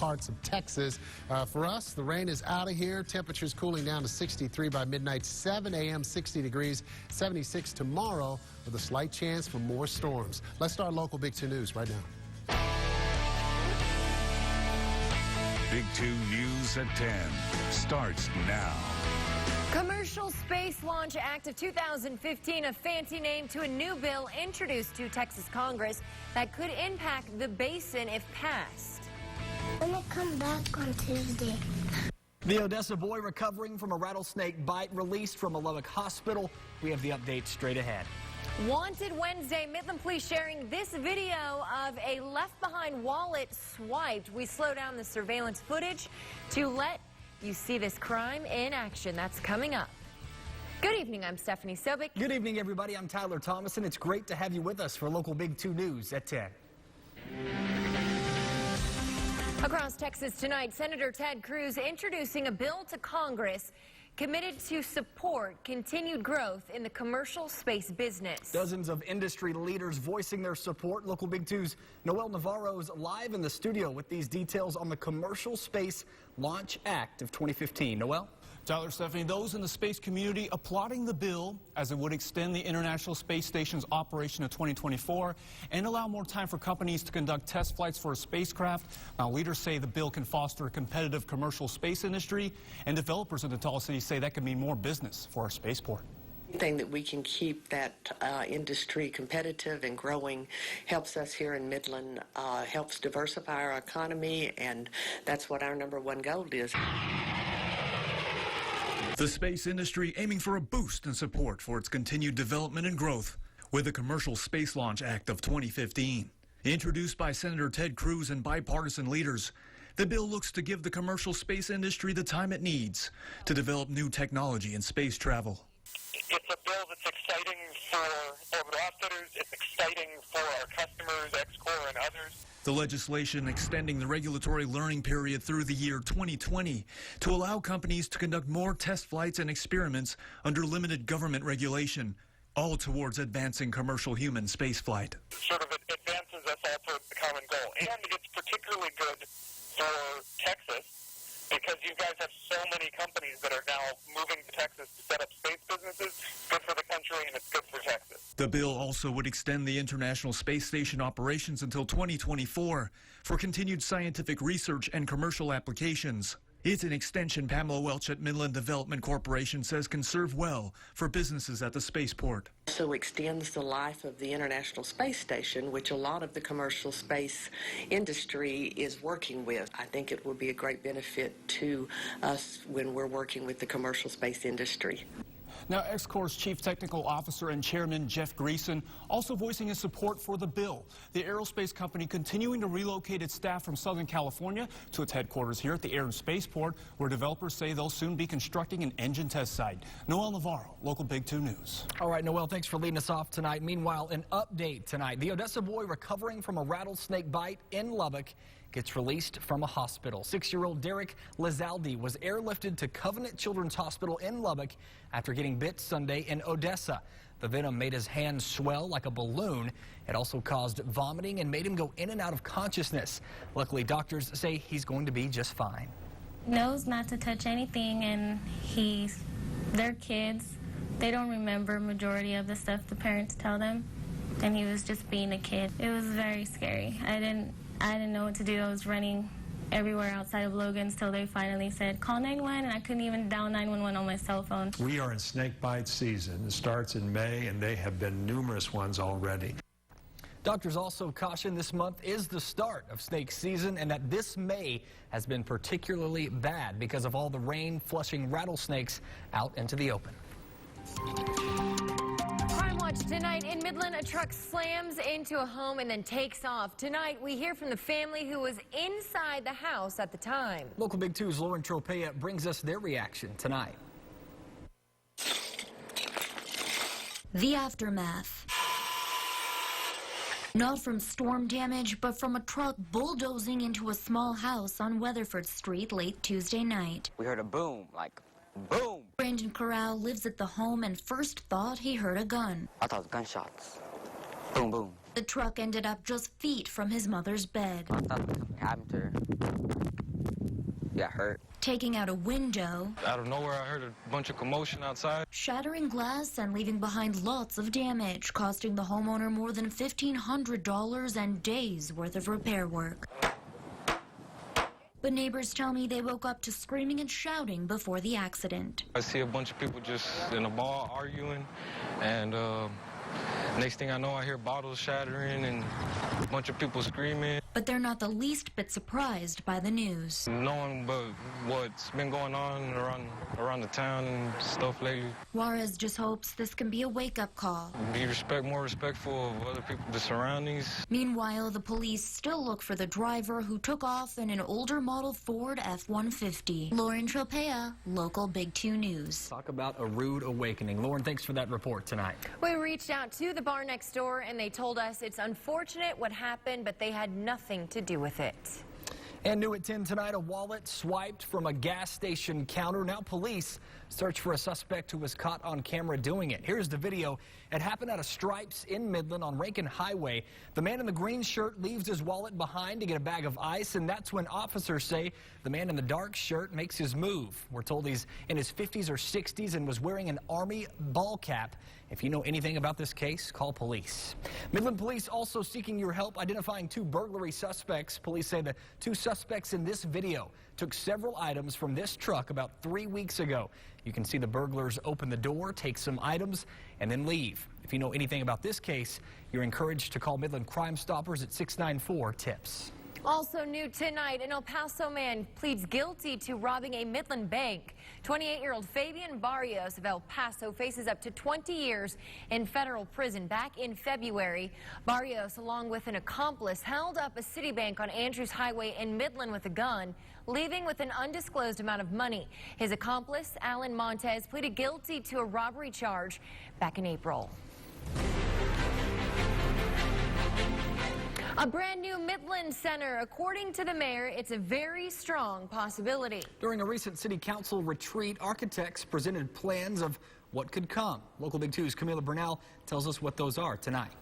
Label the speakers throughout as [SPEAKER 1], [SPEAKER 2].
[SPEAKER 1] parts of Texas. For us, the rain is out of here. Temperatures cooling down to 63 by midnight, 7 a.m., 60 degrees, 76 tomorrow with a slight chance for more storms. Let's start local Big 2 News right now.
[SPEAKER 2] Big 2 News at 10 starts now.
[SPEAKER 3] Commercial Space Launch Act of 2015, a fancy name to a new bill introduced to Texas Congress that could impact the basin if passed.
[SPEAKER 4] I'm gonna come back on Tuesday.
[SPEAKER 5] The Odessa boy recovering from a rattlesnake bite released from a Lubbock hospital. We have the update straight ahead.
[SPEAKER 3] Wanted Wednesday, Midland police sharing this video of a left-behind wallet swiped. We slow down the surveillance footage to let you see this crime in action. That's coming up. Good evening, I'm Stephanie Sobek.
[SPEAKER 5] Good evening, everybody. I'm Tyler Thomas, and it's great to have you with us for local Big 2 News at 10.
[SPEAKER 3] Across Texas tonight, Senator Ted Cruz introducing a bill to Congress committed to support continued growth in the commercial space business.
[SPEAKER 5] Dozens of industry leaders voicing their support. Local Big 2's Noel Navarro's live in the studio with these details on the Commercial Space Launch Act of 2015. Noel?
[SPEAKER 6] Tyler, Stephanie, those in the space community applauding the bill as it would extend the International Space Station's operation to 2024 and allow more time for companies to conduct test flights for a spacecraft. Now, leaders say the bill can foster a competitive commercial space industry, and developers in the Tall City say that could mean more business for our spaceport.
[SPEAKER 7] Anything that we can keep that industry competitive and growing helps us here in Midland, helps diversify our economy, and that's what our #1 goal is.
[SPEAKER 8] The space industry aiming for a boost in support for its continued development and growth with the Commercial Space Launch Act of 2015. Introduced by Senator Ted Cruz and bipartisan leaders, the bill looks to give the commercial space industry the time it needs to develop new technology in space travel.
[SPEAKER 9] It's a bill that's exciting for orbital outfitters, it's exciting for our customers, X-Corps and others.
[SPEAKER 8] The legislation extending the regulatory learning period through the year 2020 to allow companies to conduct more test flights and experiments under limited government regulation, all towards advancing commercial human spaceflight.
[SPEAKER 9] Sort of advances us all towards the common goal. And it's particularly good for Texas because you guys have so many companies that are now moving to Texas to set up space businesses. Good for the country and it's good for Texas.
[SPEAKER 8] The bill also would extend the International Space Station operations until 2024 for continued scientific research and commercial applications. It's an extension Pamela Welch at Midland Development Corporation says can serve well for businesses at the spaceport.
[SPEAKER 7] Also extends the life of the International Space Station, which a lot of the commercial space industry is working with. I think it will be a great benefit to us when we're working with the commercial space industry.
[SPEAKER 6] Now, X-Corps Chief Technical Officer and Chairman Jeff Greason also voicing his support for the bill. The aerospace company continuing to relocate its staff from Southern California to its headquarters here at the Air and Spaceport, where developers say they'll soon be constructing an engine test site. Noel Navarro, local Big 2 News.
[SPEAKER 5] All right, Noel, thanks for leading us off tonight. Meanwhile, an update tonight. The Odessa boy recovering from a rattlesnake bite in Lubbock gets released from a hospital. 6-year-old Derek Lizaldi was airlifted to Covenant Children's Hospital in Lubbock after getting bit Sunday in Odessa. The venom made his hand swell like a balloon. It also caused vomiting and made him go in and out of consciousness. Luckily, doctors say he's going to be just fine.
[SPEAKER 4] Knows not to touch anything, and they're kids. They don't remember majority of the stuff the parents tell them, and he was just being a kid. It was very scary. I didn't know what to do. I was running everywhere outside of Logan's till they finally said, call 911, and I couldn't even dial 911 on my cell phone.
[SPEAKER 10] We are in snake bite season. It starts in May, and they have been numerous ones already.
[SPEAKER 5] Doctors also caution this month is the start of snake season and that this May has been particularly bad because of all the rain flushing rattlesnakes out into the open.
[SPEAKER 3] Tonight in Midland, a truck slams into a home and then takes off. Tonight, we hear from the family who was inside the house at the time.
[SPEAKER 5] Local Big 2's Lauren Tropea brings us their reaction tonight.
[SPEAKER 11] The aftermath. Not from storm damage, but from a truck bulldozing into a small house on Weatherford Street late Tuesday night.
[SPEAKER 12] We heard a boom, like boom.
[SPEAKER 11] Brandon Corral lives at the home and first thought he heard a gun.
[SPEAKER 12] I thought it was gunshots. Boom, boom.
[SPEAKER 11] The truck ended up just feet from his mother's bed.
[SPEAKER 12] I thought something happened to her. got hurt.
[SPEAKER 11] Taking out a window.
[SPEAKER 13] Out of nowhere, I heard a bunch of commotion outside.
[SPEAKER 11] Shattering glass and leaving behind lots of damage, costing the homeowner more than $1,500 and days worth of repair work. But neighbors tell me they woke up to screaming and shouting before the accident.
[SPEAKER 13] I see a bunch of people just in a bar arguing, and next thing I know, I hear bottles shattering and a bunch of people screaming.
[SPEAKER 11] But they're not the least bit surprised by the news.
[SPEAKER 13] Knowing but what's been going on around the town and stuff lately.
[SPEAKER 11] Juarez just hopes this can be a wake-up call.
[SPEAKER 13] Be more respectful of other people, the surroundings.
[SPEAKER 11] Meanwhile, the police still look for the driver who took off in an older model Ford F-150. Lauren Tropea, local Big 2 News.
[SPEAKER 5] Talk about a rude awakening. Lauren, thanks for that report tonight.
[SPEAKER 3] We reached out to the bar next door, and they told us it's unfortunate what happened, but they had nothing to do with it.
[SPEAKER 5] And new at 10 tonight, a wallet swiped from a gas station counter. Now police search for a suspect who was caught on camera doing it. Here's the video. It happened at a Stripes in Midland on Rankin Highway. The man in the green shirt leaves his wallet behind to get a bag of ice, and that's when officers say the man in the dark shirt makes his move. We're told he's in his 50s or 60s and was wearing an Army ball cap. If you know anything about this case, call police. Midland police also seeking your help identifying 2 burglary suspects. Police say the 2 suspects in this video took several items from this truck about 3 weeks ago. You can see the burglars open the door, take some items, and then leave. If you know anything about this case, you're encouraged to call Midland Crime Stoppers at 694-TIPS.
[SPEAKER 3] Also new tonight, an El Paso man pleads guilty to robbing a Midland bank. 28-year-old Fabian Barrios of El Paso faces up to 20 years in federal prison. Back in February, Barrios, along with an accomplice, held up a Citibank on Andrews Highway in Midland with a gun, leaving with an undisclosed amount of money. His accomplice, Alan Montez, pleaded guilty to a robbery charge back in April. A brand new Midland Center. According to the mayor, it's a very strong possibility.
[SPEAKER 5] During a recent city council retreat, architects presented plans of what could come. Local Big 2's Camila Bernal tells us what those are tonight.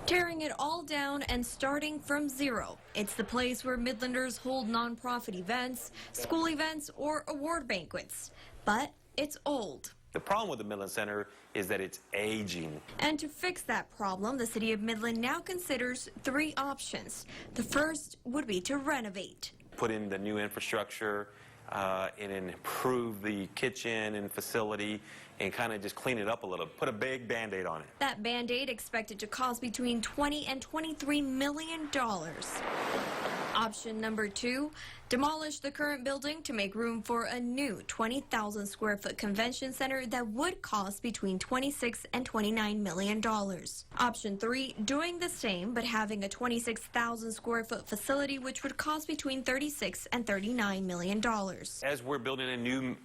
[SPEAKER 14] Tearing it all down and starting from zero. It's the place where Midlanders hold nonprofit events, school events, or award banquets. But it's old.
[SPEAKER 15] The problem with the Midland Center is that it's aging.
[SPEAKER 14] And to fix that problem, the city of Midland now considers 3 options. The first would be to renovate.
[SPEAKER 15] Put in the new infrastructure and improve the kitchen and facility and kind of just clean it up a little. Put a big Band-Aid on it.
[SPEAKER 14] That Band-Aid expected to cost between $20 and $23 million. Option number 2, demolish the current building to make room for a new 20,000 square foot convention center that would cost between $26 and $29 million. Option 3, doing the same but having a 26,000 square foot facility which would cost between $36 and $39 million.
[SPEAKER 15] As we're building a new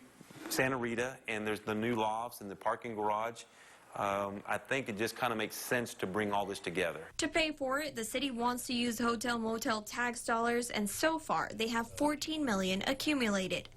[SPEAKER 15] Santa Rita and there's the new lofts and the parking garage, I think it just kind of makes sense to bring all this together.
[SPEAKER 14] To pay for it, the city wants to use hotel-motel tax dollars, and so far they have $14 million accumulated.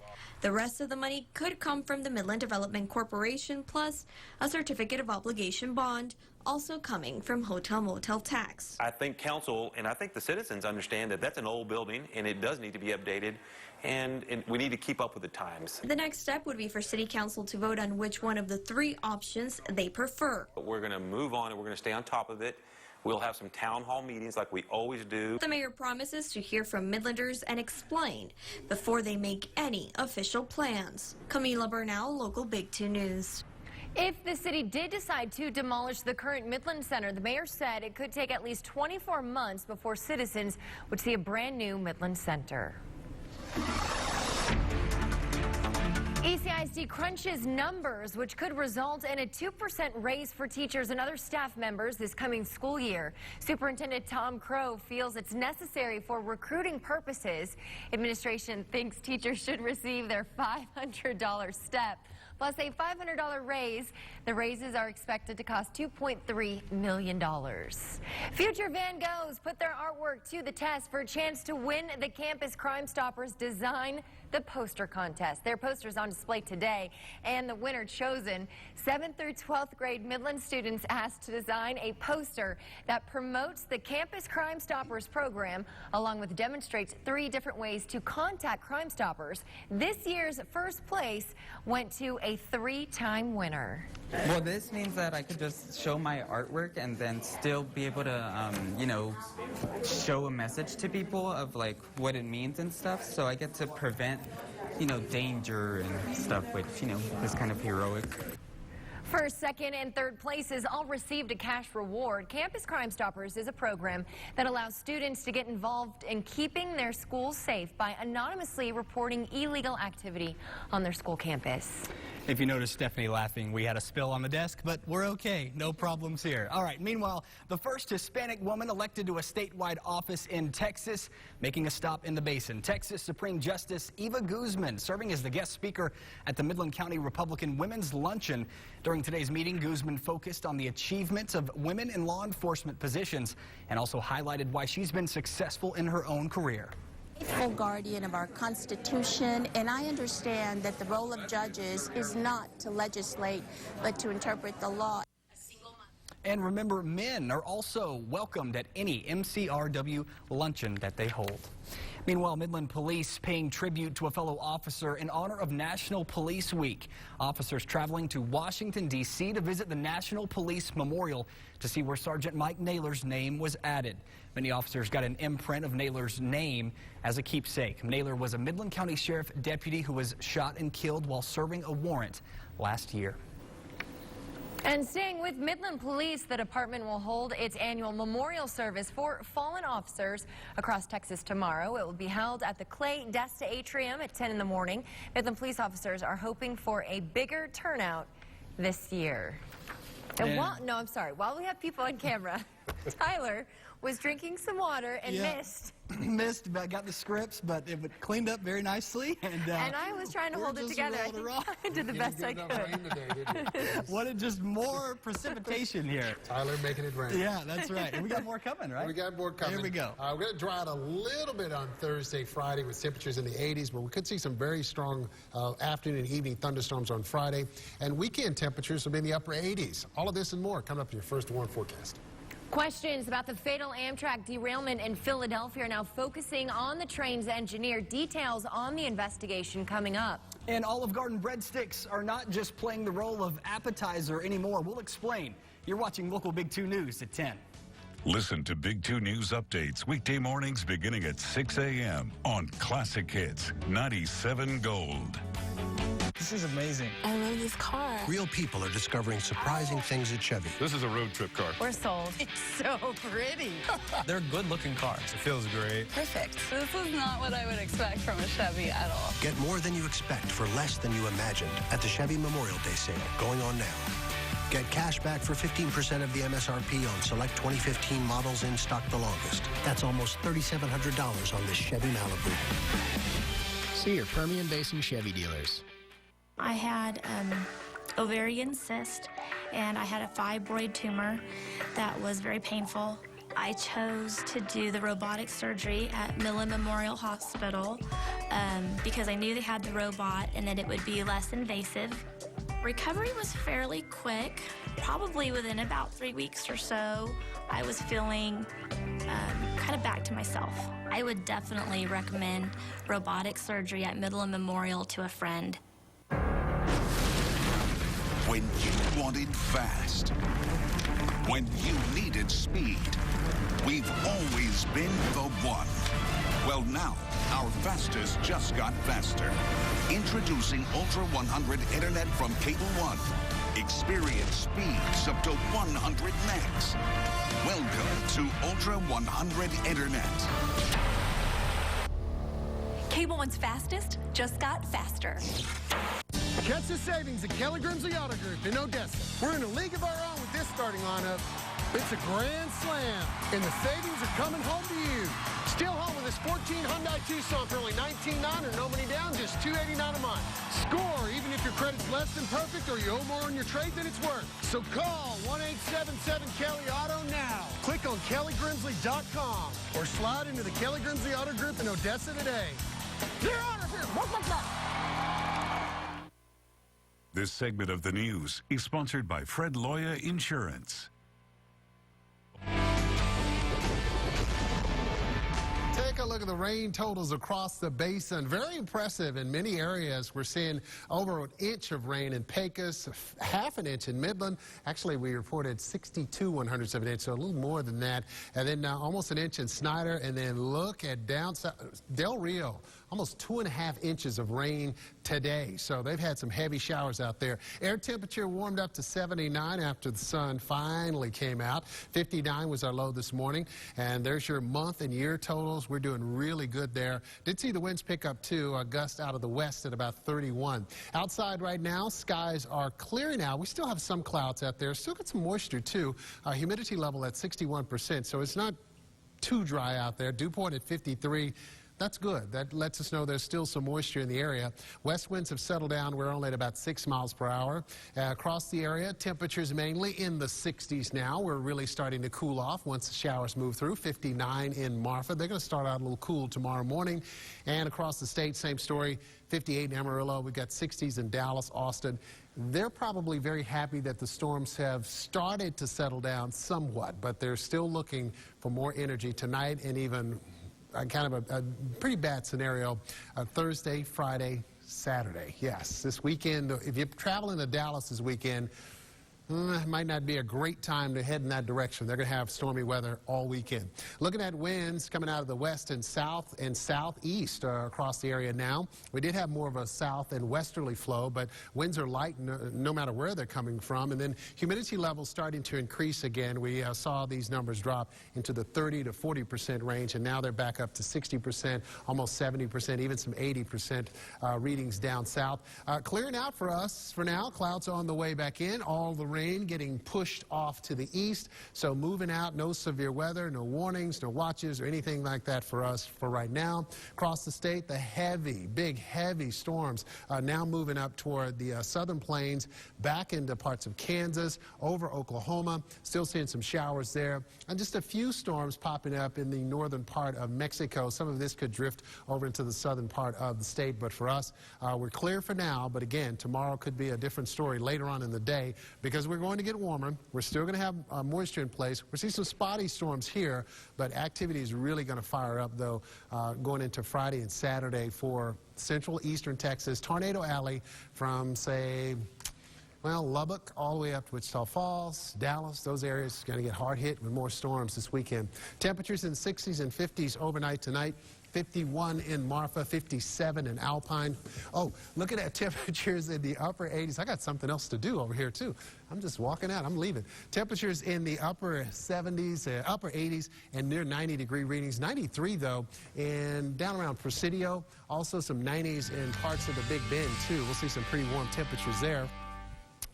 [SPEAKER 14] The rest of the money could come from the Midland Development Corporation, plus a certificate of obligation bond, also coming from hotel-motel tax.
[SPEAKER 15] I think council and I think the citizens understand that that's an old building and it does need to be updated, and we need to keep up with the times.
[SPEAKER 14] The next step would be for City Council to vote on which one of the 3 options they prefer.
[SPEAKER 15] But we're going to move on and we're going to stay on top of it. We'll have some town hall meetings like we always do.
[SPEAKER 14] The mayor promises to hear from Midlanders and explain before they make any official plans. Camila Bernal, local Big 2 News.
[SPEAKER 3] If the city did decide to demolish the current Midland Center, the mayor said it could take at least 24 months before citizens would see a brand new Midland Center. ECISD crunches numbers, which could result in a 2% raise for teachers and other staff members this coming school year. Superintendent Tom Crow feels it's necessary for recruiting purposes. Administration thinks teachers should receive their $500 step plus a $500 raise. The raises are expected to cost $2.3 million. Future Van Goghs put their artwork to the test for a chance to win the Campus Crime Stoppers Design the Poster Contest. Their posters on display today, and the winner chosen. 7th through 12th grade Midland students asked to design a poster that promotes the Campus Crime Stoppers program, along with demonstrates 3 different ways to contact Crime Stoppers. This year's first place went to a 3-time winner.
[SPEAKER 16] Well, this means that I could just show my artwork and then still be able to, you know, show a message to people of like what it means and stuff. So I get to prevent, you know, danger and stuff, which, you know, is kind of heroic.
[SPEAKER 3] First, second, and third places all received a cash reward. Campus Crime Stoppers is a program that allows students to get involved in keeping their schools safe by anonymously reporting illegal activity on their school campus.
[SPEAKER 5] If you noticed Stephanie laughing, we had a spill on the desk, but we're okay. No problems here. All right, meanwhile, the first Hispanic woman elected to a statewide office in Texas, making a stop in the Basin. Texas Supreme Justice Eva Guzman serving as the guest speaker at the Midland County Republican Women's Luncheon. During today's meeting, Guzman focused on the achievements of women in law enforcement positions and also highlighted why she's been successful in her own career.
[SPEAKER 17] Faithful guardian of our Constitution, and I understand that the role of judges is not to legislate, but to interpret the law.
[SPEAKER 5] And remember, men are also welcomed at any MCRW luncheon that they hold. Meanwhile, Midland Police paying tribute to a fellow officer in honor of National Police Week. Officers traveling to Washington, D.C. to visit the National Police Memorial to see where Sergeant Mike Naylor's name was added. Many officers got an imprint of Naylor's name as a keepsake. Naylor was a Midland County Sheriff deputy who was shot and killed while serving a warrant last year.
[SPEAKER 3] And staying with Midland Police, the department will hold its annual memorial service for fallen officers across Texas tomorrow. It will be held at the Clay Desta Atrium at 10 in the morning. Midland police officers are hoping for a bigger turnout this year. And while we have people on camera, Tyler was drinking some water and missed.
[SPEAKER 5] But got the scripts, but it cleaned up very nicely. And
[SPEAKER 3] I was trying to hold it together. I did the best I could.
[SPEAKER 5] Wanted just more precipitation here.
[SPEAKER 1] Tyler making it rain.
[SPEAKER 5] Yeah, that's right. And we got more coming, right?
[SPEAKER 1] We got more coming.
[SPEAKER 5] Here we go.
[SPEAKER 1] We're going to dry out a little bit on Thursday, Friday with temperatures in the 80s, but we could see some very strong afternoon and evening thunderstorms on Friday. And weekend temperatures will be in the upper 80s. All of this and more coming up in your First Warn forecast.
[SPEAKER 3] Questions about the fatal Amtrak derailment in Philadelphia are now focusing on the train's engineer. Details on the investigation coming up.
[SPEAKER 5] And Olive Garden breadsticks are not just playing the role of appetizer anymore. We'll explain. You're watching Local Big 2 News at 10.
[SPEAKER 2] Listen to Big 2 News updates weekday mornings beginning at 6 a.m. on Classic Hits 97 Gold.
[SPEAKER 5] This is amazing.
[SPEAKER 18] I love this car.
[SPEAKER 19] Real people are discovering surprising things at Chevy.
[SPEAKER 20] This is a road trip car.
[SPEAKER 3] We're sold. It's so pretty.
[SPEAKER 5] They're good-looking cars.
[SPEAKER 20] It feels great.
[SPEAKER 18] Perfect. This is not what I would expect from a Chevy at all.
[SPEAKER 19] Get more than you expect for less than you imagined at the Chevy Memorial Day sale going on now. Get cash back for 15% of the MSRP on select 2015 models in stock the longest. That's almost $3,700 on this Chevy Malibu.
[SPEAKER 21] See your Permian Basin Chevy dealers.
[SPEAKER 4] I had ovarian cyst, and I had a fibroid tumor that was very painful. I chose to do the robotic surgery at Midland Memorial Hospital because I knew they had the robot and that it would be less invasive. Recovery was fairly quick. Probably within about 3 weeks or so, I was feeling kind of back to myself. I would definitely recommend robotic surgery at Midland Memorial to a friend.
[SPEAKER 2] When you wanted fast, when you needed speed, we've always been the one. Well, now, our fastest just got faster. Introducing Ultra 100 Internet from Cable One. Experience speeds up to 100 megs. Welcome to Ultra 100 Internet.
[SPEAKER 22] Cable One's fastest just got faster.
[SPEAKER 1] Catch the savings at Keller Grimsley Auto Group in Odessa. We're in a league of our own with this starting lineup. It's a grand slam, and the savings are coming home to you. Still home with this 14 Hyundai Tucson for only $19.9 or no money down, just $289 a month. Score even if your credit's less than perfect or you owe more on your trade than it's worth. So call 1-877-KELLY-AUTO now. Click on KellyGrimsley.com or slide into the Kelly Grimsley Auto Group in Odessa today. You're out of here.
[SPEAKER 2] This segment of the news is sponsored by Fred Loya Insurance.
[SPEAKER 1] Take a look at the rain totals across the basin. Very impressive in many areas. We're seeing over an inch of rain in Pecos, half an inch in Midland. Actually, we reported 62 100ths of an inch, so a little more than that. And then almost an inch in Snyder. And then look at down south, Del Rio, almost 2.5 inches of rain today. So they've had some heavy showers out there. Air temperature warmed up to 79 after the sun finally came out. 59 was our low this morning. And there's your month and year totals. We're doing really good there. Did see the winds pick up too, a gust out of the west at about 31. Outside right now, skies are clearing out. We still have some clouds out there. Still got some moisture too. Humidity level at 61%, so it's not too dry out there. Dew point at 53. That's good. That lets us know there's still some moisture in the area. West winds have settled down. We're only at about 6 miles per hour. Across the area, temperatures mainly in the 60s now. We're really starting to cool off once the showers move through. 59 in Marfa. They're going to start out a little cool tomorrow morning. And across the state, same story. 58 in Amarillo. We've got 60s in Dallas, Austin. They're probably very happy that the storms have started to settle down somewhat, but they're still looking for more energy tonight and even kind of a pretty bad scenario Thursday, Friday, Saturday. Yes, this weekend, if you're traveling to Dallas this weekend, it might not be a great time to head in that direction. They're going to have stormy weather all weekend. Looking at winds coming out of the west and southeast across the area now. We did have more of a south and westerly flow, but winds are light no matter where they're coming from. And then humidity levels starting to increase again. We saw these numbers drop into the 30 to 40% range, and now they're back up to 60%, almost 70%, even some 80% readings down south. Clearing out for us for now. Clouds are on the way back in. All the rain getting pushed off to the east, so moving out, no severe weather, no warnings, no watches or anything like that for us for right now. Across the state, the big heavy storms now moving up toward the southern plains, back into parts of Kansas, over Oklahoma. Still seeing some showers there, and just a few storms popping up in the northern part of Mexico. Some of this could drift over into the southern part of the state, but for us, we're clear for now. But again, tomorrow could be a different story later on in the day, because we're going to get warmer. We're still going to have moisture in place. We're seeing some spotty storms here, but activity is really going to fire up, though, going into Friday and Saturday for central eastern Texas. Tornado Alley from, say, well, Lubbock all the way up to Wichita Falls, Dallas. Those areas are going to get hard hit with more storms this weekend. Temperatures in 60s and 50s overnight tonight. 51 in Marfa, 57 in Alpine. Oh, look at that, temperatures in the upper 80s. I got something else to do over here, too. I'm just walking out. I'm leaving. Temperatures in the upper 70s, upper 80s, and near 90-degree readings. 93, though, and down around Presidio. Also some 90s in parts of the Big Bend, too. We'll see some pretty warm temperatures there.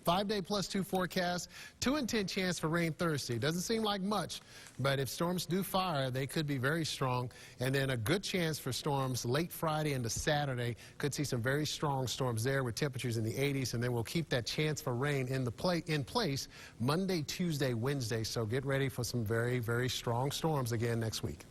[SPEAKER 1] 5-day +2 forecast, 2 in 10 chance for rain Thursday. Doesn't seem like much, but if storms do fire, they could be very strong. And then a good chance for storms late Friday into Saturday. Could see some very strong storms there with temperatures in the 80s, and then we'll keep that chance for rain in place Monday, Tuesday, Wednesday. So get ready for some very, very strong storms again next week.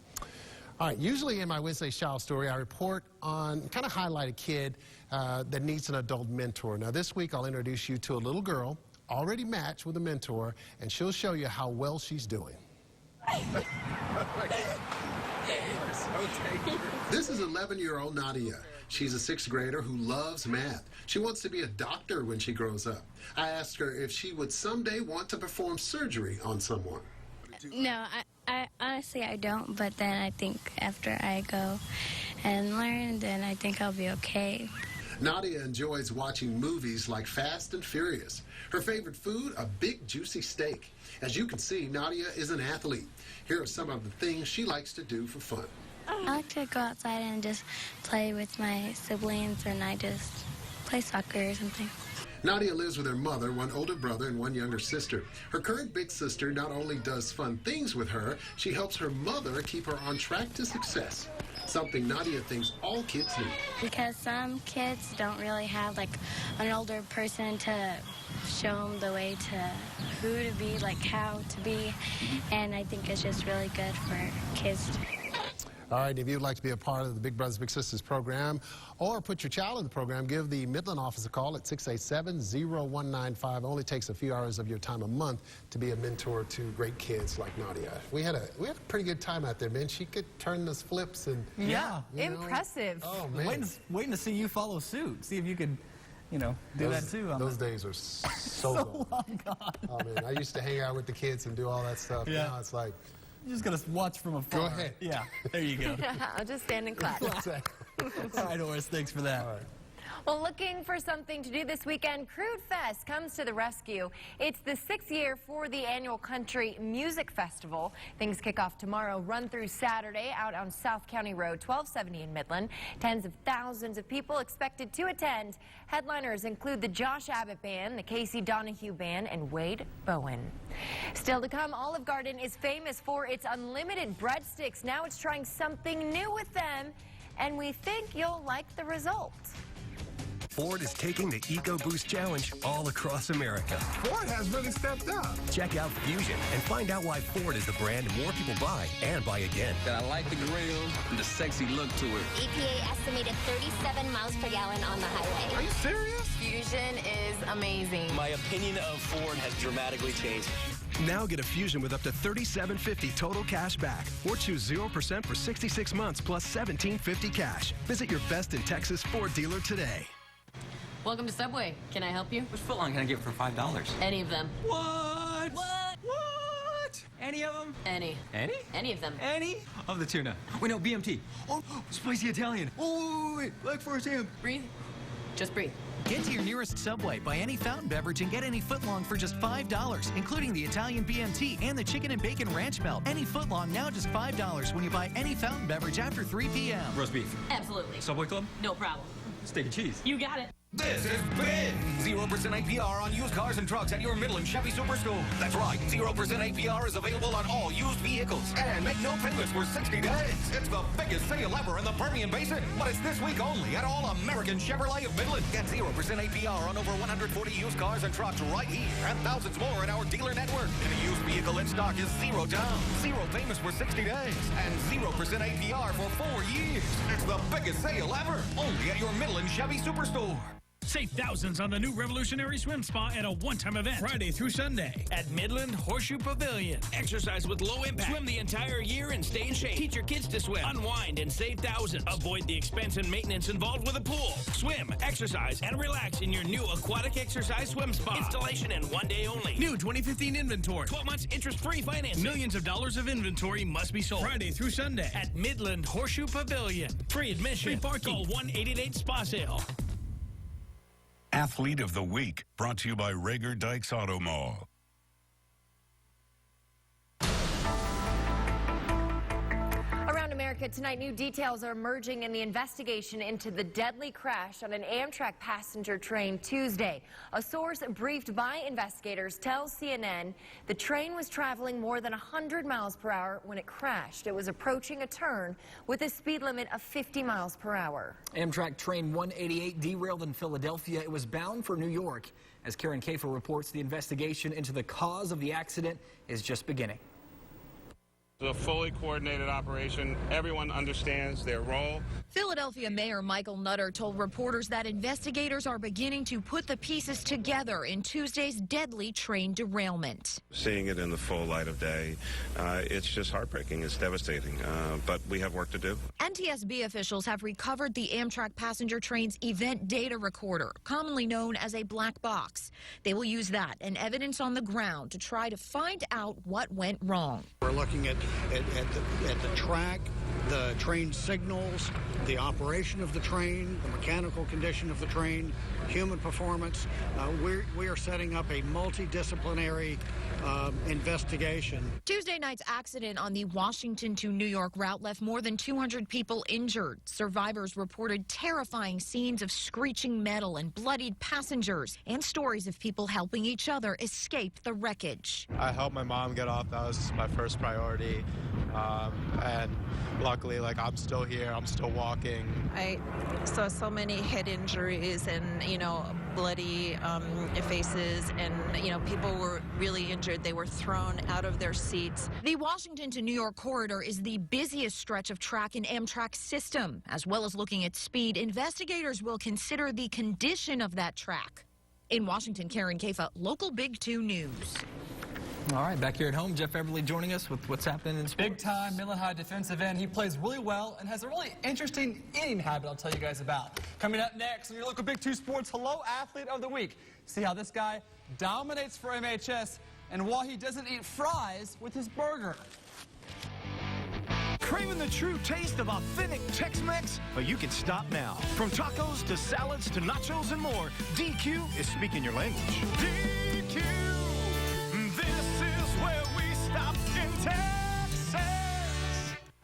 [SPEAKER 1] All right, usually in my Wednesday Child Story, I report on, kind of highlight a kid that needs an adult mentor. Now, this week, I'll introduce you to a little girl already matched with a mentor, and she'll show you how well she's doing. This is 11-year-old Nadia. She's a 6th grader who loves math. She wants to be a doctor when she grows up. I asked her if she would someday want to perform surgery on someone.
[SPEAKER 4] No, I honestly, I don't, but then I think after I go and learn, then I think I'll be okay.
[SPEAKER 1] Nadia enjoys watching movies like Fast and Furious. Her favorite food, a big juicy steak. As you can see, Nadia is an athlete. Here are some of the things she likes to do for fun.
[SPEAKER 4] I like to go outside and just play with my siblings, and I just play soccer or something.
[SPEAKER 1] Nadia lives with her mother, one older brother, and one younger sister. Her current big sister not only does fun things with her, she helps her mother keep her on track to success. Something Nadia thinks all kids need.
[SPEAKER 4] Because some kids don't really have like an older person to show them the way to who to be, like how to be, and I think it's just really good for kids.
[SPEAKER 1] All right, if you'd like to be a part of the Big Brothers Big Sisters program or put your child in the program, give the Midland office a call at 687-0195. Only takes a few hours of your time a month to be a mentor to great kids like Nadia. We had a pretty good time out there, man. She could turn those flips and
[SPEAKER 3] impressive.
[SPEAKER 1] Oh man,
[SPEAKER 5] waiting to see you follow suit. See if you could, do that too.
[SPEAKER 1] Those days are so gone.
[SPEAKER 5] Long gone.
[SPEAKER 1] Oh man, I used to hang out with the kids and do all that stuff.
[SPEAKER 5] Yeah.
[SPEAKER 1] Now it's like,
[SPEAKER 5] You're just going to watch from afar.
[SPEAKER 1] go ahead.
[SPEAKER 5] Yeah, there you go.
[SPEAKER 3] I'll just stand and clap.
[SPEAKER 5] All right, Horace, thanks for that.
[SPEAKER 1] All right.
[SPEAKER 3] Well, looking for something to do this weekend, Crude Fest comes to the rescue. It's the 6th year for the annual Country Music Festival. Things kick off tomorrow, run through Saturday out on South County Road 1270 in Midland. Tens of thousands of people expected to attend. Headliners include the Josh Abbott Band, the Casey Donahue Band, and Wade Bowen. Still to come, Olive Garden is famous for its unlimited breadsticks. Now it's trying something new with them, and we think you'll like the results.
[SPEAKER 9] Ford is taking the EcoBoost Challenge all across America.
[SPEAKER 20] Ford has really stepped up.
[SPEAKER 9] Check out Fusion and find out why Ford is the brand more people buy and buy again.
[SPEAKER 23] I like the grill and the sexy look to it.
[SPEAKER 24] EPA estimated 37 miles per gallon on the highway.
[SPEAKER 20] Are you serious?
[SPEAKER 24] Fusion is amazing.
[SPEAKER 25] My opinion of Ford has dramatically changed.
[SPEAKER 9] Now get a Fusion with up to $3,750 total cash back, or choose 0% for 66 months plus $1,750 cash. Visit your best in Texas Ford dealer today.
[SPEAKER 26] Welcome to Subway. Can I help you?
[SPEAKER 25] Which footlong can I get for $5?
[SPEAKER 26] Any of them.
[SPEAKER 25] What?
[SPEAKER 26] What?
[SPEAKER 25] What? Any of them?
[SPEAKER 26] Any.
[SPEAKER 25] Any?
[SPEAKER 26] Any of them.
[SPEAKER 25] Any? Of the tuna. Wait, no, BMT. Oh, spicy Italian. Oh, wait, leg force ham.
[SPEAKER 26] Breathe. Just breathe.
[SPEAKER 27] Get to your nearest Subway, buy any fountain beverage, and get any footlong for just $5, including the Italian BMT and the chicken and bacon ranch melt. Any footlong now just $5 when you buy any fountain beverage after 3 p.m.
[SPEAKER 25] Roast beef.
[SPEAKER 26] Absolutely.
[SPEAKER 25] Subway Club?
[SPEAKER 26] No problem.
[SPEAKER 25] Steak and cheese.
[SPEAKER 26] You got it.
[SPEAKER 28] This is big. 0% APR on used cars and trucks at your Midland Chevy Superstore. That's right. 0% APR is available on all used vehicles. And make no payments for 60 days. It's the biggest sale ever in the Permian Basin. But it's this week only at all American Chevrolet of Midland. Get 0% APR on over 140 used cars and trucks right here. And thousands more in our dealer network. Any used vehicle in stock is $0 down. 0 payments for 60 days. And 0% APR for 4 years. It's the biggest sale ever. Only at your Midland Chevy Superstore.
[SPEAKER 29] Save thousands on the new revolutionary swim spa at a one-time event Friday through Sunday at Midland Horseshoe Pavilion. Exercise with low impact. Swim the entire year and stay in shape. Teach your kids to swim. Unwind and save thousands. Avoid the expense and maintenance involved with a pool. Swim, exercise, and relax in your new aquatic exercise swim spa. Installation and 1 day only. New 2015 inventory. 12 months interest-free financing. Millions of dollars of inventory must be sold Friday through Sunday at Midland Horseshoe Pavilion. Free admission. Free parking. Call 1-888-SPA-SALE.
[SPEAKER 2] Athlete of the Week, brought to you by Rager Dykes Auto Mall.
[SPEAKER 3] Around America tonight, new details are emerging in the investigation into the deadly crash on an Amtrak passenger train Tuesday. A source briefed by investigators tells CNN the train was traveling more than 100 miles per hour when it crashed. It was approaching a turn with a speed limit of 50 miles per hour.
[SPEAKER 5] Amtrak train 188 derailed in Philadelphia. It was bound for New York. As Karen Kafer reports, the investigation into the cause of the accident is just beginning.
[SPEAKER 30] A fully coordinated operation. Everyone understands their role.
[SPEAKER 31] Philadelphia Mayor Michael Nutter told reporters that investigators are beginning to put the pieces together in Tuesday's deadly train derailment.
[SPEAKER 30] Seeing it in the full light of day, it's just heartbreaking. It's devastating, but we have work to do.
[SPEAKER 31] NTSB officials have recovered the Amtrak passenger train's event data recorder, commonly known as a black box. They will use that and evidence on the ground to try to find out what went wrong.
[SPEAKER 32] We're looking at the track,
[SPEAKER 6] the train signals, the operation of the train, the mechanical condition of the train, human performance. We are setting up a multidisciplinary investigation.
[SPEAKER 31] Tuesday night's accident on the Washington to New York route left more than 200 people injured. Survivors reported terrifying scenes of screeching metal and bloodied passengers and stories of people helping each other escape the wreckage.
[SPEAKER 7] I helped my mom get off. That was my first priority. And luckily, I'm still here. I'm still walking.
[SPEAKER 8] I saw so many head injuries and, bloody faces, and, people were really injured. They were thrown out of their seats.
[SPEAKER 31] The Washington to New York corridor is the busiest stretch of track in Amtrak's system. As well as looking at speed, investigators will consider the condition of that track. In Washington, Karen Kafa, local Big 2 News.
[SPEAKER 5] All right, back here at home, Jeff Everly joining us with what's happening in sports.
[SPEAKER 10] Big-time Midland High defensive end. He plays really well and has a really interesting eating habit I'll tell you guys about. Coming up next on your local Big 2 Sports Hello Athlete of the Week. See how this guy dominates for MHS and why he doesn't eat fries with his burger.
[SPEAKER 11] Craving the true taste of authentic Tex-Mex? Well, you can stop now. From tacos to salads to nachos and more, DQ is speaking your language. DQ! Where we stop in Texas.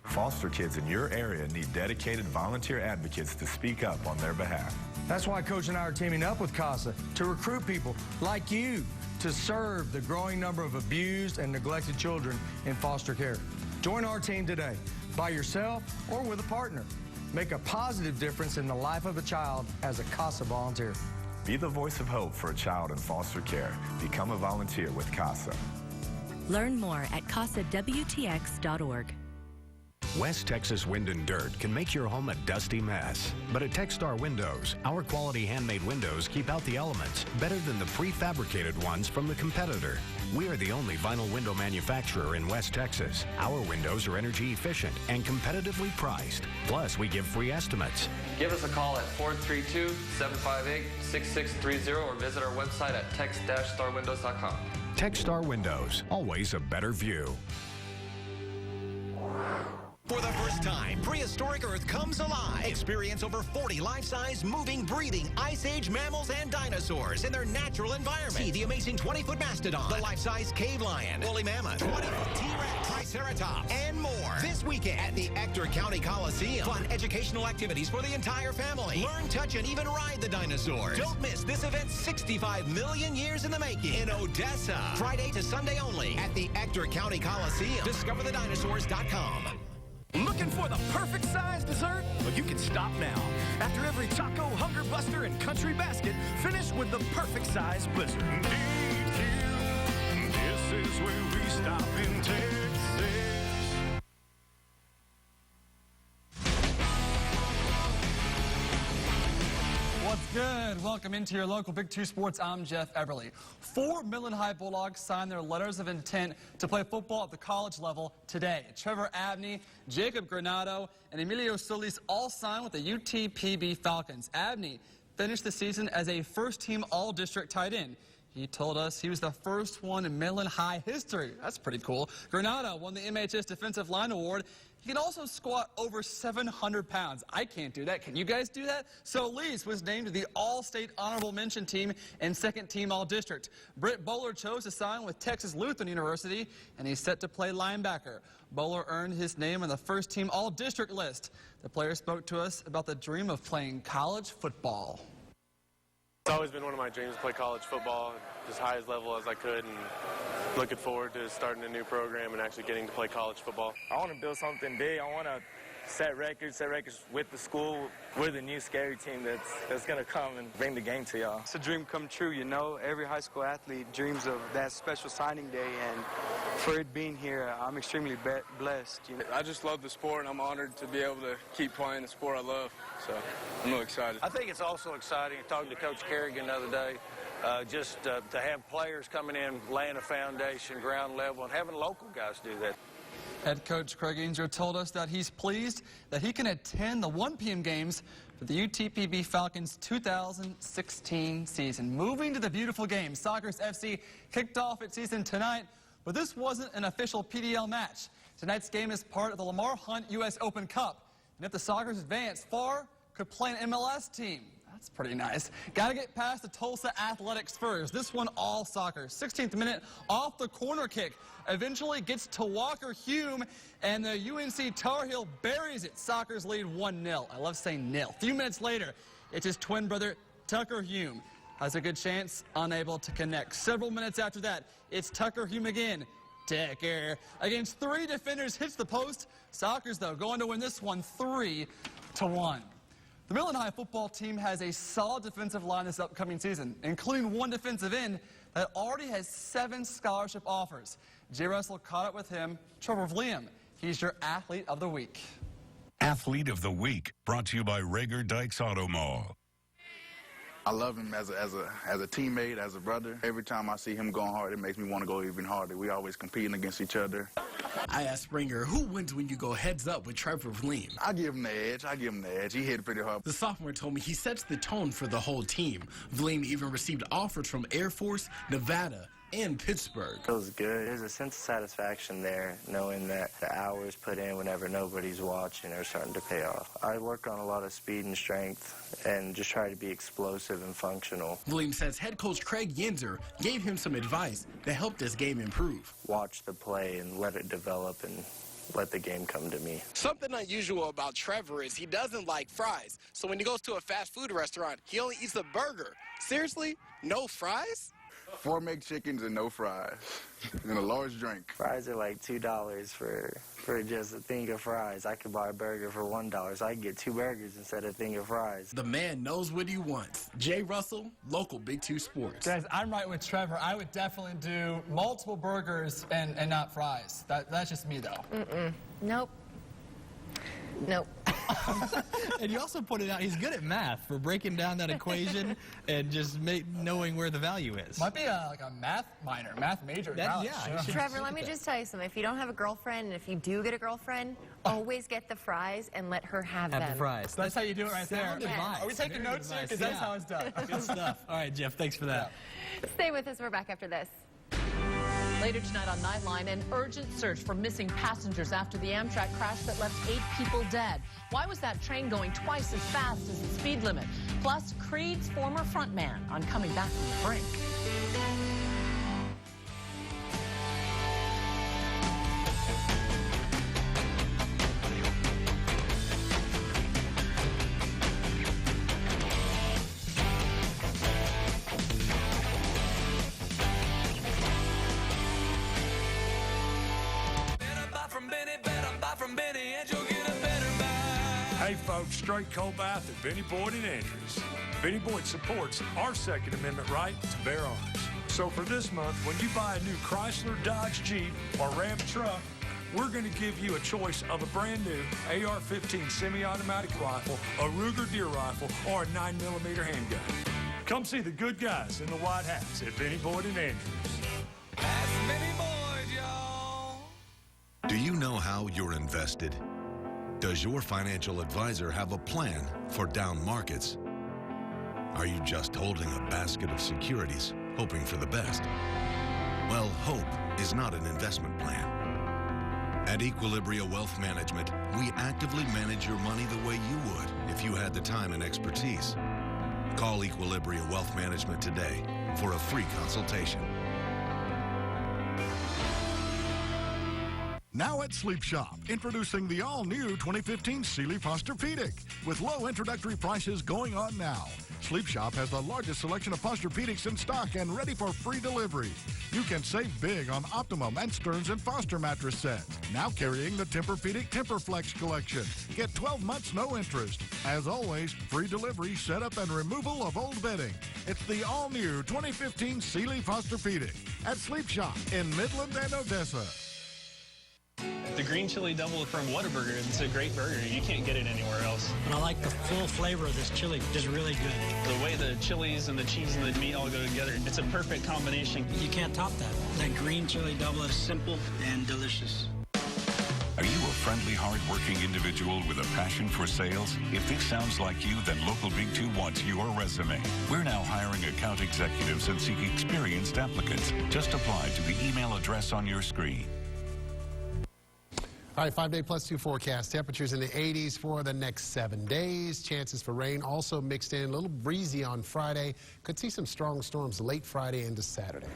[SPEAKER 12] Foster kids in your area need dedicated volunteer advocates to speak up on their behalf.
[SPEAKER 13] That's why Coach and I are teaming up with CASA to recruit people like you to serve the growing number of abused and neglected children in foster care. Join our team today, by yourself or with a partner. Make a positive difference in the life of a child as a CASA volunteer.
[SPEAKER 12] Be the voice of hope for a child in foster care. Become a volunteer with CASA.
[SPEAKER 14] Learn more at CASAWTX.org.
[SPEAKER 15] West Texas Wind and Dirt can make your home a dusty mess. But at Techstar Windows, our quality handmade windows keep out the elements better than the prefabricated ones from the competitor. We are the only vinyl window manufacturer in West Texas. Our windows are energy efficient and competitively priced. Plus, we give free estimates.
[SPEAKER 16] Give us a call at 432-758-6630 or visit our website at tex-starwindows.com.
[SPEAKER 15] Techstar Windows, always a better view.
[SPEAKER 17] For the first time, prehistoric Earth comes alive. Experience over 40 life-size, moving, breathing, Ice Age mammals and dinosaurs in their natural environment. See the amazing 20-foot mastodon, the life-size cave lion, woolly mammoth, 20-foot T-Rex, Triceratops, and more. This weekend at the Ector County Coliseum. Fun educational activities for the entire family. Learn, touch, and even ride the dinosaurs. Don't miss this event 65 million years in the making in Odessa. Friday to Sunday only at the Ector County Coliseum. DiscoverTheDinosaurs.com.
[SPEAKER 11] Looking for the perfect size dessert? Well, you can stop now. After every taco, Hunger Buster, and Country Basket, finish with the perfect size Blizzard. DQ, this is where we stop in Texas.
[SPEAKER 10] What's good? Welcome into your local Big 2 Sports. I'm Jeff Everly. 4 Midland High Bulldogs signed their letters of intent to play football at the college level today. Trevor Abney, Jacob Granado, and Emilio Solis all signed with the UTPB Falcons. Abney finished the season as a first-team all-district tight end. He told us he was the first one in Midland High history. That's pretty cool. Granado won the MHS Defensive Line Award. He can also squat over 700 pounds. I can't do that. Can you guys do that? Solis was named to the All-State Honorable Mention team and second-team All-District. Britt Bowler chose to sign with Texas Lutheran University, and he's set to play linebacker. Bowler earned his name on the first-team All-District list. The player spoke to us about the dream of playing college football.
[SPEAKER 32] It's always been one of my dreams to play college football at as high as level as I could, and looking forward to starting a new program and actually getting to play college football.
[SPEAKER 33] I want to build something big. I want to set records with the school. We're the new scary team that's going to come and bring the game to y'all.
[SPEAKER 34] It's a dream come true, you know. Every high school athlete dreams of that special signing day, and for it being here, I'm extremely blessed. You know?
[SPEAKER 32] I just love the sport, and I'm honored to be able to keep playing the sport I love, so I'm really excited.
[SPEAKER 35] I think it's also exciting, talking to Coach Kerrigan the other day, just to have players coming in, laying a foundation, ground level, and having local guys do that.
[SPEAKER 10] Head coach Craig Ainger told us that he's pleased that he can attend the 1 p.m. games for the UTPB Falcons 2016 season. Moving to the beautiful game, Soccer's FC kicked off its season tonight, but this wasn't an official PDL match. Tonight's game is part of the Lamar Hunt U.S. Open Cup. And if the Sockers advance far, could play an MLS team. That's pretty nice. Got to get past the Tulsa Athletics first. This one all Sockers. 16th minute off the corner kick. Eventually gets to Walker Hume, and the UNC Tar Heel buries it. Sockers lead 1-0. I love saying nil. A few minutes later, it's his twin brother, Tucker Hume. Has a good chance, unable to connect. Several minutes after that, it's Tucker Hume again. Tucker, against 3 defenders, hits the post. Sockers, though, going to win this one 3-1. The Midland High football team has a solid defensive line this upcoming season, including one defensive end that already has 7 scholarship offers. Jay Russell caught up with him. Trevor Vliam, he's your Athlete of the Week.
[SPEAKER 1] Athlete of the Week, brought to you by Rager Dykes Auto Mall.
[SPEAKER 4] I love him as a teammate, as a brother. Every time I see him going hard, it makes me want to go even harder. We always competing against each other.
[SPEAKER 9] I asked Springer, who wins when you go heads up with Trevor Vliam?
[SPEAKER 4] I give him the edge. He hit it pretty hard.
[SPEAKER 9] The sophomore told me he sets the tone for the whole team. Vliam even received offers from Air Force, Nevada, and Pittsburgh.
[SPEAKER 18] It was good. There's a sense of satisfaction there, knowing that the hours put in whenever nobody's watching are starting to pay off. I work on a lot of speed and strength and just try to be explosive and functional.
[SPEAKER 9] Vliam says head coach Craig Yenzer gave him some advice that helped his game improve.
[SPEAKER 18] Watch the play and let it develop and let the game come to me.
[SPEAKER 9] Something unusual about Trevor is he doesn't like fries. So when he goes to a fast food restaurant, he only eats a burger. Seriously? No fries?
[SPEAKER 4] 4 McChickens and no fries, and a large drink.
[SPEAKER 18] Fries are like $2 for just a thing of fries. I could buy a burger for $1, so I can get 2 burgers instead of a thing of fries.
[SPEAKER 9] The man knows what he wants. Jay Russell, local Big 2 Sports.
[SPEAKER 10] Guys, I'm right with Trevor. I would definitely do multiple burgers and not fries. That's just me, though.
[SPEAKER 3] Nope.
[SPEAKER 5] And you also pointed out he's good at math for breaking down that equation and just knowing where the value is.
[SPEAKER 10] Might be like a math major.
[SPEAKER 3] Trevor, let me just tell you something. If you don't have a girlfriend, and if you do get a girlfriend, always get the fries and let her have them.
[SPEAKER 5] The fries.
[SPEAKER 10] That's how you do it right there.
[SPEAKER 5] Advice.
[SPEAKER 10] Are we taking notes here? Because that's how it's done.
[SPEAKER 5] Good stuff. All right, Jeff, thanks for that.
[SPEAKER 3] Stay with us. We're back after this.
[SPEAKER 19] Later tonight on Nightline, an urgent search for missing passengers after the Amtrak crash that left 8 people dead. Why was that train going twice as fast as the speed limit? Plus, Creed's former frontman on coming back from the brink.
[SPEAKER 20] Hey folks, straight cold bath at Benny Boyd and Andrews. Benny Boyd supports our Second Amendment right to bear arms. So for this month, when you buy a new Chrysler, Dodge, Jeep, or Ram truck, we're going to give you a choice of a brand new AR-15 semi-automatic rifle, a Ruger deer rifle, or a 9mm handgun. Come see the good guys in the white hats at Benny Boyd and Andrews.
[SPEAKER 11] That's Benny Boyd, y'all.
[SPEAKER 21] Do you know how you're invested? Does your financial advisor have a plan for down markets? Are you just holding a basket of securities, hoping for the best? Well, hope is not an investment plan. At Equilibria Wealth Management, we actively manage your money the way you would if you had the time and expertise. Call Equilibria Wealth Management today for a free consultation.
[SPEAKER 22] Now at Sleep Shop, introducing the all-new 2015 Sealy Posturepedic with low introductory prices going on now. Sleep Shop has the largest selection of Posturepedics in stock and ready for free delivery. You can save big on Optimum and Stearns and Foster mattress sets. Now carrying the Tempur-Pedic TemperFlex collection. Get 12 months no interest. As always, free delivery, setup, and removal of old bedding. It's the all-new 2015 Sealy Posturepedic at Sleep Shop in Midland and Odessa.
[SPEAKER 23] The green chili double from Whataburger, it's a great burger. You can't get it anywhere else.
[SPEAKER 24] And I like the full flavor of this chili. It's really good.
[SPEAKER 23] The way the chilies and the cheese and the meat all go together, it's a perfect combination.
[SPEAKER 24] You can't top that. That green chili double is simple and delicious.
[SPEAKER 1] Are you a friendly, hard-working individual with a passion for sales? If this sounds like you, then Local Big 2 wants your resume. We're now hiring account executives and seek experienced applicants. Just apply to the email address on your screen.
[SPEAKER 2] All right, 5-day +2 forecast. Temperatures in the 80s for the next 7 days. Chances for rain also mixed in. A little breezy on Friday. Could see some strong storms late Friday into Saturday.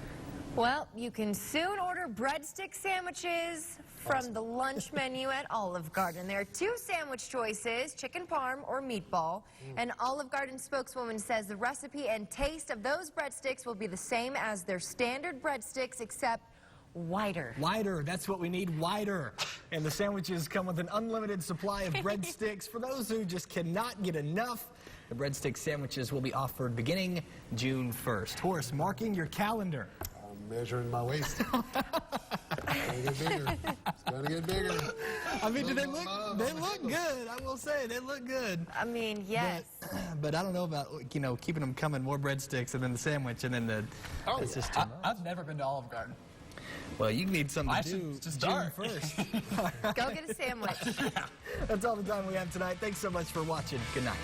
[SPEAKER 3] Well, you can soon order breadstick sandwiches from the lunch menu at Olive Garden. There are 2 sandwich choices, chicken parm or meatball. An Olive Garden spokeswoman says the recipe and taste of those breadsticks will be the same as their standard breadsticks, except wider.
[SPEAKER 5] Wider, that's what we need, wider. And the sandwiches come with an unlimited supply of breadsticks. For those who just cannot get enough, the breadstick sandwiches will be offered beginning June 1st. Horace, marking your calendar.
[SPEAKER 2] I'm measuring my waist. It's gonna get bigger. It's gonna get bigger.
[SPEAKER 5] I mean, do they look good? I will say, they look good.
[SPEAKER 3] I mean, yes.
[SPEAKER 5] But I don't know about, you know, keeping them coming, more breadsticks and then the sandwich and then the... it's just too much.
[SPEAKER 10] I've never been to Olive Garden.
[SPEAKER 5] Well, you need something to do
[SPEAKER 10] just
[SPEAKER 5] June
[SPEAKER 10] start.
[SPEAKER 5] 1st.
[SPEAKER 3] Go get a sandwich.
[SPEAKER 5] That's all the time we have tonight. Thanks so much for watching. Good night.